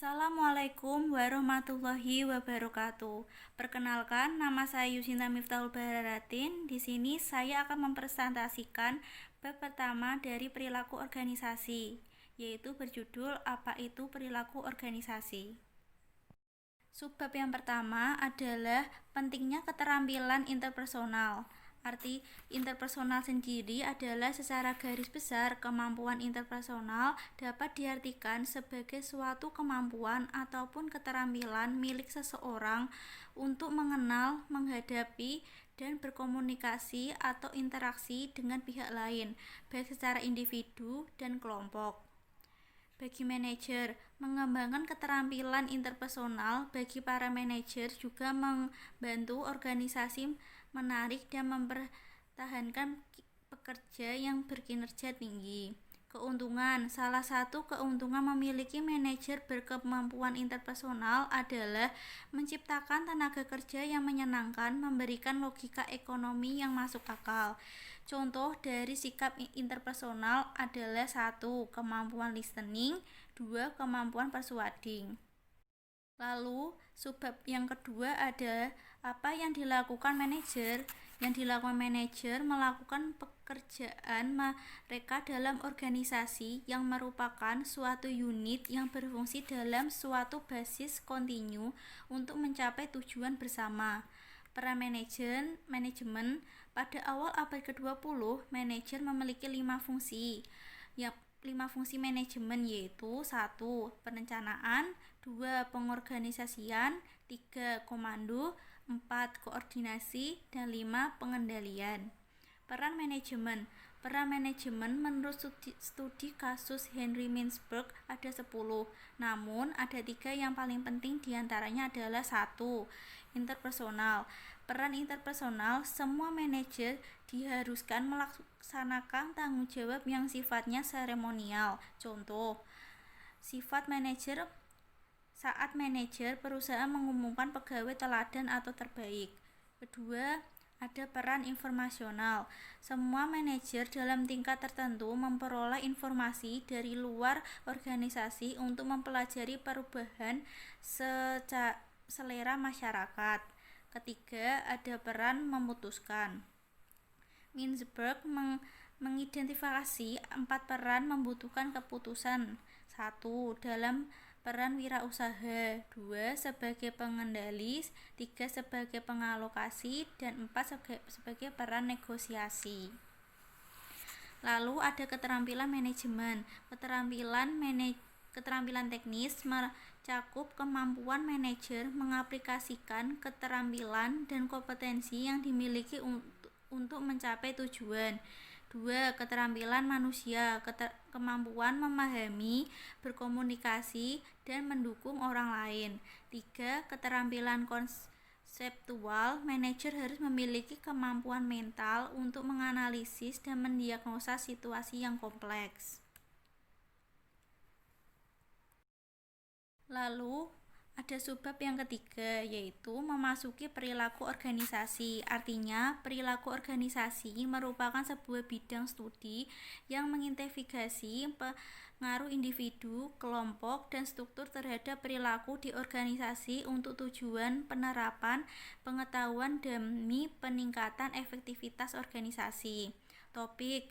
Assalamualaikum warahmatullahi wabarakatuh. Perkenalkan, nama saya Yusinta Miftahul Bararatin. Di sini saya akan mempresentasikan bab pertama dari perilaku organisasi, yaitu berjudul Apa itu Perilaku Organisasi. Subbab yang pertama adalah pentingnya keterampilan interpersonal. Arti interpersonal sendiri adalah secara garis besar kemampuan interpersonal dapat diartikan sebagai suatu kemampuan ataupun keterampilan milik seseorang untuk mengenal, menghadapi, dan berkomunikasi atau interaksi dengan pihak lain, baik secara individu dan kelompok. Bagi manajer, mengembangkan keterampilan interpersonal bagi para manajer juga membantu organisasi menarik dan mempertahankan pekerja yang berkinerja tinggi. Keuntungan, salah satu keuntungan memiliki manajer berkemampuan interpersonal adalah menciptakan tenaga kerja yang menyenangkan, memberikan logika ekonomi yang masuk akal. Contoh dari sikap interpersonal adalah 1. Kemampuan listening, 2. Kemampuan persuading. Lalu, subbab yang kedua ada apa yang dilakukan manajer. Yang dilakukan manajer melakukan pekerjaan mereka dalam organisasi yang merupakan suatu unit yang berfungsi dalam suatu basis kontinu untuk mencapai tujuan bersama. Peran manajemen pada awal abad ke-20, manajer memiliki 5 fungsi. Yang 5 fungsi manajemen yaitu 1. Perencanaan, 2. Pengorganisasian, 3. Komando, 4. Koordinasi, dan 5. Pengendalian. Peran manajemen menurut studi kasus Henry Mintzberg ada 10, namun ada 3 yang paling penting diantaranya adalah 1. Interpersonal. Peran interpersonal, semua manajer diharuskan melaksanakan tanggung jawab yang sifatnya seremonial. Contoh, sifat manajer saat manajer perusahaan mengumumkan pegawai teladan atau terbaik. Kedua, ada peran informasional. Semua manajer dalam tingkat tertentu memperoleh informasi dari luar organisasi untuk mempelajari perubahan selera masyarakat. Ketiga, ada peran memutuskan. Mintzberg mengidentifikasi 4 peran membutuhkan keputusan. 1. Dalam peran wirausaha, 2. Sebagai pengendali, 3. Sebagai pengalokasi, dan 4. Sebagai peran negosiasi. Lalu ada keterampilan manajemen. Keterampilan teknis mencakup kemampuan manajer mengaplikasikan keterampilan dan kompetensi yang dimiliki untuk mencapai tujuan. 2. Keterampilan manusia, kemampuan memahami, berkomunikasi, dan mendukung orang lain. 3. Keterampilan konseptual, manajer harus memiliki kemampuan mental untuk menganalisis dan mendiagnosa situasi yang kompleks. Lalu ada subbab yang ketiga, yaitu memasuki perilaku organisasi. Artinya, perilaku organisasi merupakan sebuah bidang studi yang menginvestigasi pengaruh individu, kelompok, dan struktur terhadap perilaku di organisasi untuk tujuan penerapan pengetahuan demi peningkatan efektivitas organisasi. Topik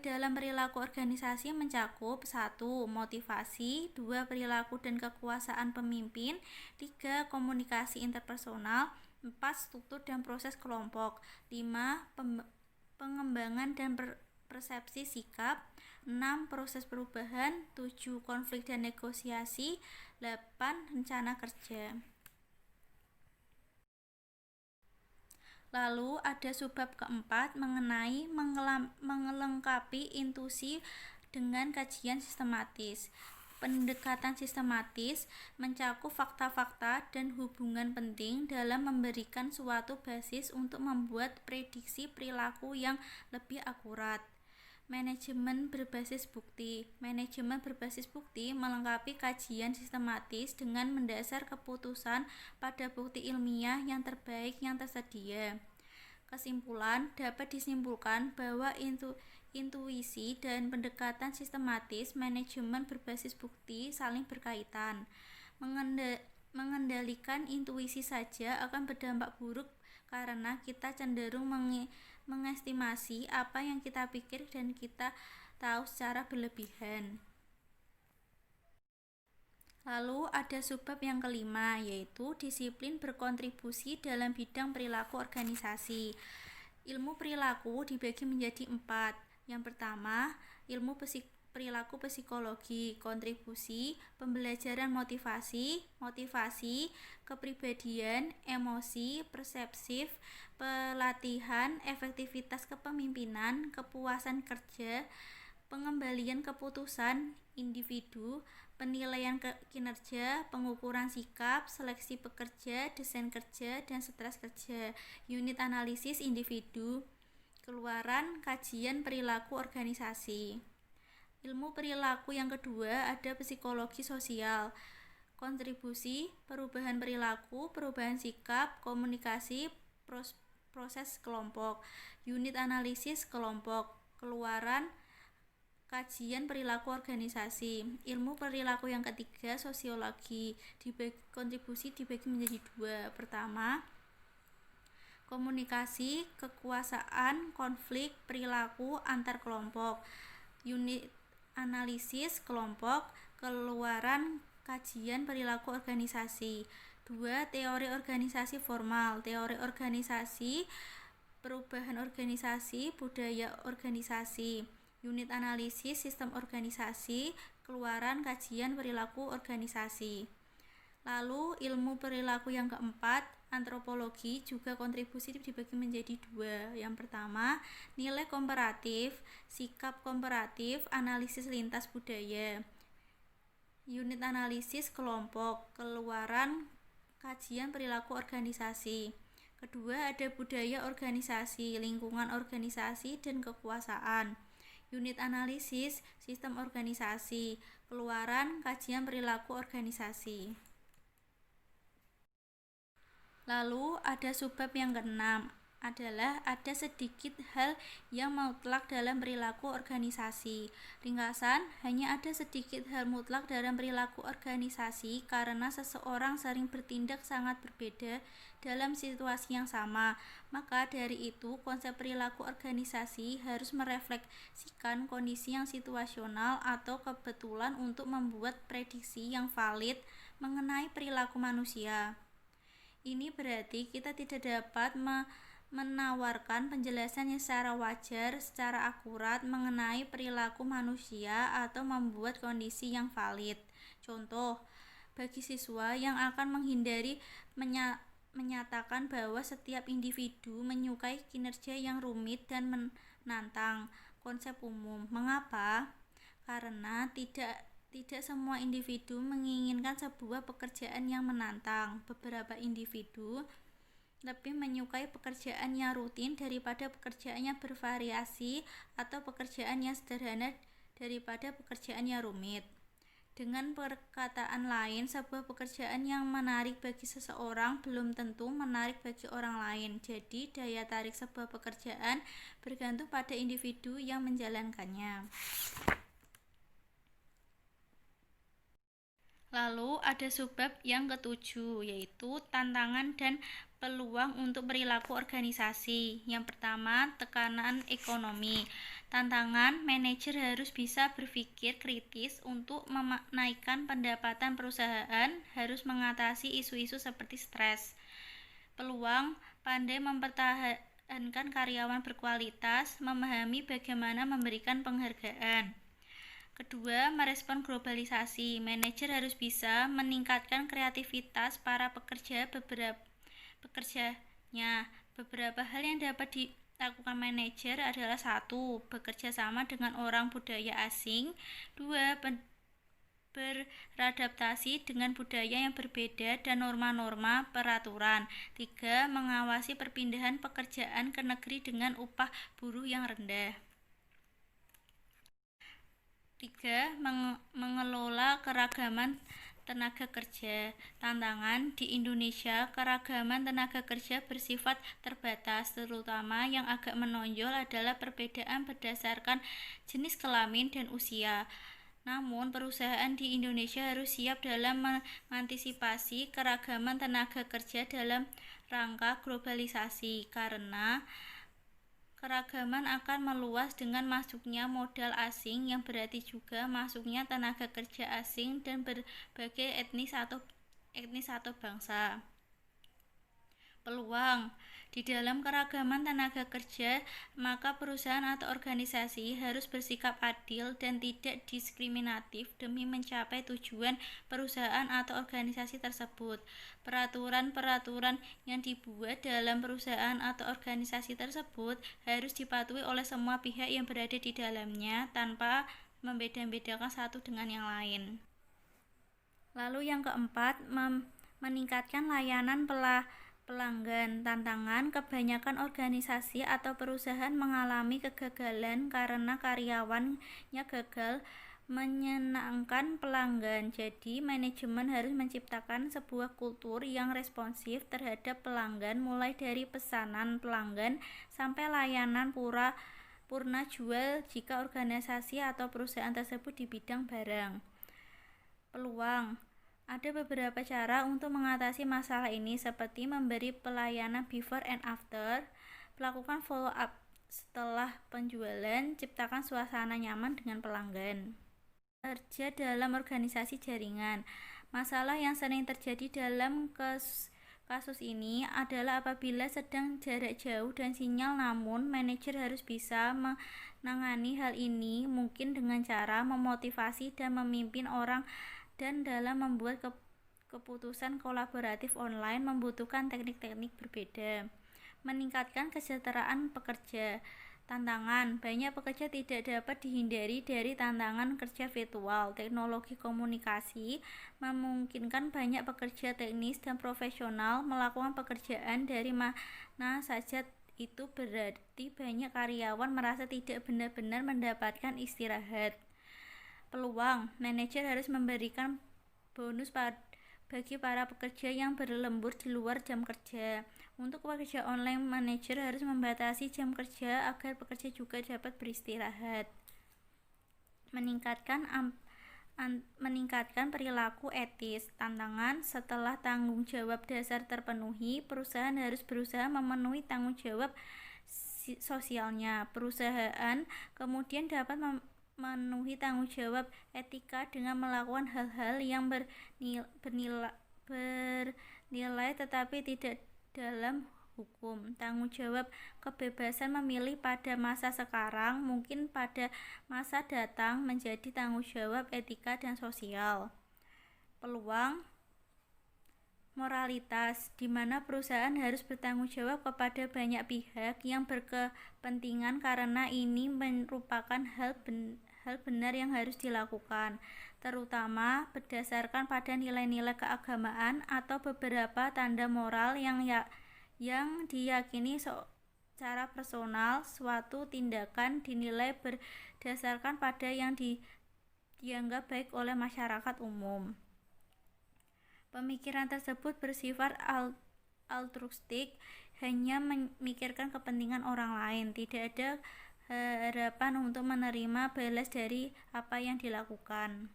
dalam perilaku organisasi mencakup 1. Motivasi, 2. Perilaku dan kekuasaan pemimpin, 3. Komunikasi interpersonal, 4. Struktur dan proses kelompok, 5. Pengembangan dan persepsi sikap, 6. Proses perubahan, 7. Konflik dan negosiasi, 8. Rencana kerja. Lalu ada subbab keempat mengenai melengkapi intuisi dengan kajian sistematis. Pendekatan sistematis mencakup fakta-fakta dan hubungan penting dalam memberikan suatu basis untuk membuat prediksi perilaku yang lebih akurat. Manajemen berbasis bukti melengkapi kajian sistematis dengan mendasar keputusan pada bukti ilmiah yang terbaik yang tersedia. Kesimpulan, dapat disimpulkan bahwa intuisi dan pendekatan sistematis, manajemen berbasis bukti saling berkaitan. Mengendalikan intuisi saja akan berdampak buruk karena kita cenderung mengestimasi apa yang kita pikir dan kita tahu secara berlebihan. Lalu ada subbab yang kelima, yaitu disiplin berkontribusi dalam bidang perilaku organisasi. Ilmu perilaku dibagi menjadi 4. Yang pertama, ilmu perilaku psikologi, kontribusi, pembelajaran motivasi, kepribadian, emosi, persepsif, pelatihan, efektivitas kepemimpinan, kepuasan kerja, pengembalian keputusan individu, penilaian kinerja, pengukuran sikap, seleksi pekerja, desain kerja, dan stres kerja. Unit analisis individu, keluaran kajian perilaku organisasi. Ilmu perilaku yang kedua ada psikologi sosial, kontribusi, perubahan perilaku, perubahan sikap, komunikasi, proses kelompok. Unit analisis kelompok, keluaran kajian perilaku organisasi. Ilmu perilaku yang ketiga sosiologi, kontribusi dibagi menjadi 2. Pertama, komunikasi, kekuasaan, konflik, perilaku antar kelompok. Unit analisis kelompok, keluaran kajian perilaku organisasi. 2. Teori organisasi formal, teori organisasi, perubahan organisasi, budaya organisasi. Unit analisis sistem organisasi, keluaran kajian perilaku organisasi. Lalu ilmu perilaku yang keempat, antropologi, juga kontribusi dibagi menjadi 2. Yang pertama, nilai komparatif, sikap komparatif, analisis lintas budaya. Unit analisis kelompok, keluaran kajian perilaku organisasi. Kedua, ada budaya organisasi, lingkungan organisasi, dan kekuasaan. Unit analisis sistem organisasi, keluaran kajian perilaku organisasi. Lalu ada subbab yang keenam, adalah ada sedikit hal yang mutlak dalam perilaku organisasi. Ringkasan, hanya ada sedikit hal mutlak dalam perilaku organisasi karena seseorang sering bertindak sangat berbeda dalam situasi yang sama. Maka dari itu, konsep perilaku organisasi harus merefleksikan kondisi yang situasional atau kebetulan untuk membuat prediksi yang valid mengenai perilaku manusia. Ini berarti kita tidak dapat menawarkan penjelasan yang secara wajar, secara akurat mengenai perilaku manusia atau membuat kondisi yang valid. Contoh, bagi siswa yang akan menghindari menyatakan bahwa setiap individu menyukai kinerja yang rumit dan menantang, konsep umum. Mengapa? Karena tidak semua individu menginginkan sebuah pekerjaan yang menantang. Beberapa individu lebih menyukai pekerjaan yang rutin daripada pekerjaan yang bervariasi atau pekerjaan yang sederhana daripada pekerjaan yang rumit. Dengan perkataan lain, sebuah pekerjaan yang menarik bagi seseorang belum tentu menarik bagi orang lain. Jadi, daya tarik sebuah pekerjaan bergantung pada individu yang menjalankannya. Lalu ada subbab yang ketujuh, yaitu tantangan dan peluang untuk perilaku organisasi. Yang pertama, tekanan ekonomi. Tantangan, manajer harus bisa berpikir kritis untuk menaikkan pendapatan perusahaan, harus mengatasi isu-isu seperti stres. Peluang, pandai mempertahankan karyawan berkualitas, memahami bagaimana memberikan penghargaan. Kedua, merespon globalisasi. Manajer harus bisa meningkatkan kreativitas para pekerjanya. Beberapa hal yang dapat dilakukan manajer adalah 1. Bekerja sama dengan orang budaya asing. 2. Beradaptasi dengan budaya yang berbeda dan norma-norma peraturan. 3. Mengawasi perpindahan pekerjaan ke negeri dengan upah buruh yang rendah. 3. Mengelola keragaman tenaga kerja. Tantangan di Indonesia, keragaman tenaga kerja bersifat terbatas, terutama yang agak menonjol adalah perbedaan berdasarkan jenis kelamin dan usia. Namun, perusahaan di Indonesia harus siap dalam mengantisipasi keragaman tenaga kerja dalam rangka globalisasi, karena keragaman akan meluas dengan masuknya modal asing yang berarti juga masuknya tenaga kerja asing dan berbagai etnis atau bangsa. Peluang di dalam keragaman tenaga kerja, maka perusahaan atau organisasi harus bersikap adil dan tidak diskriminatif demi mencapai tujuan perusahaan atau organisasi tersebut. Peraturan-peraturan yang dibuat dalam perusahaan atau organisasi tersebut harus dipatuhi oleh semua pihak yang berada di dalamnya tanpa membeda-bedakan satu dengan yang lain. Lalu yang keempat, meningkatkan layanan pelanggan. Tantangan, kebanyakan organisasi atau perusahaan mengalami kegagalan karena karyawannya gagal menyenangkan pelanggan. Jadi, manajemen harus menciptakan sebuah kultur yang responsif terhadap pelanggan, mulai dari pesanan pelanggan sampai layanan purna jual jika organisasi atau perusahaan tersebut di bidang barang. Peluang, ada beberapa cara untuk mengatasi masalah ini, seperti memberi pelayanan before and after, melakukan follow up setelah penjualan, ciptakan suasana nyaman dengan pelanggan. Kerja dalam organisasi jaringan. Masalah yang sering terjadi dalam kasus ini adalah apabila sedang jarak jauh dan sinyal, namun manajer harus bisa menangani hal ini, mungkin dengan cara memotivasi dan memimpin orang, dan dalam membuat keputusan kolaboratif online membutuhkan teknik-teknik berbeda. Meningkatkan kesejahteraan pekerja. Tantangan, banyak pekerja tidak dapat dihindari dari tantangan kerja virtual. Teknologi komunikasi memungkinkan banyak pekerja teknis dan profesional melakukan pekerjaan dari mana saja. Itu berarti banyak karyawan merasa tidak benar-benar mendapatkan istirahat. Peluang, manajer harus memberikan bonus bagi para pekerja yang berlembur di luar jam kerja. Untuk pekerja online, manajer harus membatasi jam kerja agar pekerja juga dapat beristirahat. Meningkatkan perilaku etis. Tantangan, setelah tanggung jawab dasar terpenuhi, perusahaan harus berusaha memenuhi tanggung jawab sosialnya. Perusahaan kemudian dapat memenuhi tanggung jawab etika dengan melakukan hal-hal yang bernilai tetapi tidak dalam hukum. Tanggung jawab kebebasan memilih pada masa sekarang mungkin pada masa datang menjadi tanggung jawab etika dan sosial. Peluang, moralitas, di mana perusahaan harus bertanggung jawab kepada banyak pihak yang berkepentingan karena ini merupakan hal benar yang harus dilakukan, terutama berdasarkan pada nilai-nilai keagamaan atau beberapa tanda moral yang diyakini secara personal. Suatu tindakan dinilai berdasarkan pada yang dianggap baik oleh masyarakat umum. Pemikiran tersebut bersifat altruistik, hanya memikirkan kepentingan orang lain, tidak ada harapan untuk menerima balas dari apa yang dilakukan.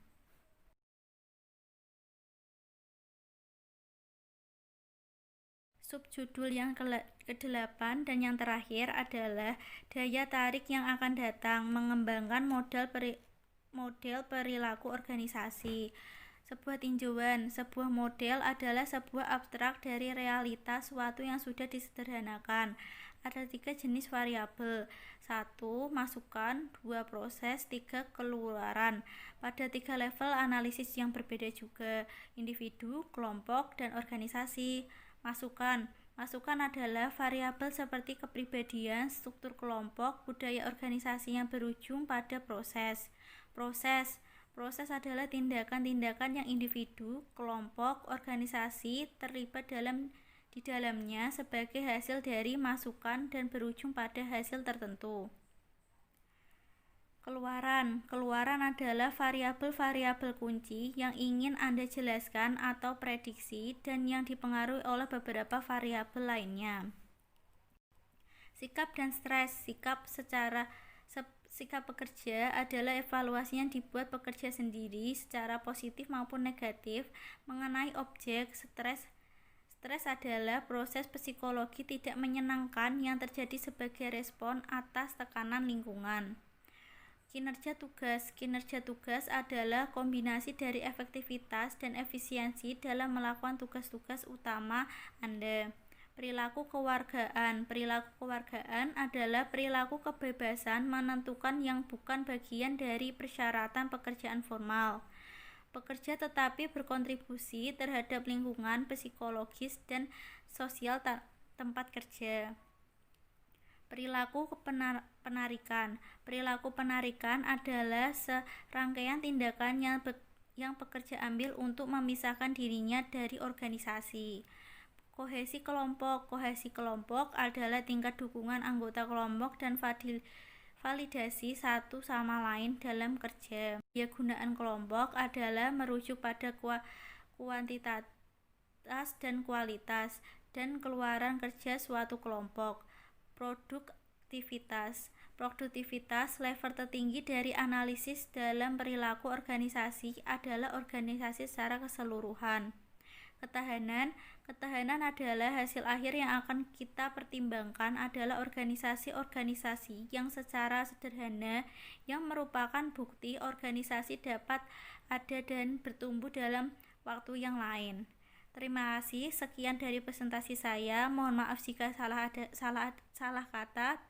Subjudul yang ke-8 dan yang terakhir adalah daya tarik yang akan datang, mengembangkan model perilaku organisasi. Sebuah tinjauan, sebuah model adalah sebuah abstrak dari realitas suatu yang sudah disederhanakan. Ada 3 jenis variabel: 1. Masukan, 2. Proses, 3. Keluaran. Pada 3 level analisis yang berbeda juga, individu, kelompok, dan organisasi. Masukan adalah variabel seperti kepribadian, struktur kelompok, budaya organisasi yang berujung pada proses. Proses adalah tindakan-tindakan yang individu, kelompok, organisasi terlibat di dalamnya sebagai hasil dari masukan dan berujung pada hasil tertentu. Keluaran. Keluaran adalah variabel-variabel kunci yang ingin Anda jelaskan atau prediksi dan yang dipengaruhi oleh beberapa variabel lainnya. Sikap dan stres. Sikap pekerja adalah evaluasi yang dibuat pekerja sendiri secara positif maupun negatif mengenai objek. Stres adalah proses psikologi tidak menyenangkan yang terjadi sebagai respon atas tekanan lingkungan. Kinerja tugas. Kinerja tugas adalah kombinasi dari efektivitas dan efisiensi dalam melakukan tugas-tugas utama Anda. Perilaku kewargaan. Perilaku kewargaan adalah perilaku kebebasan menentukan yang bukan bagian dari persyaratan pekerjaan formal. Bekerja tetapi berkontribusi terhadap lingkungan psikologis dan sosial tempat kerja. Perilaku penarikan. Perilaku penarikan adalah serangkaian tindakan yang pekerja ambil untuk memisahkan dirinya dari organisasi. Kohesi kelompok. Kohesi kelompok adalah tingkat dukungan anggota kelompok dan validasi satu sama lain dalam kerja. Daya gunaan kelompok adalah merujuk pada kuantitas dan kualitas dan keluaran kerja suatu kelompok. Produktivitas level tertinggi dari analisis dalam perilaku organisasi adalah organisasi secara keseluruhan. Ketahanan adalah hasil akhir yang akan kita pertimbangkan adalah organisasi-organisasi yang secara sederhana yang merupakan bukti organisasi dapat ada dan bertumbuh dalam waktu yang lain. Terima kasih, sekian dari presentasi saya. Mohon maaf jika salah kata.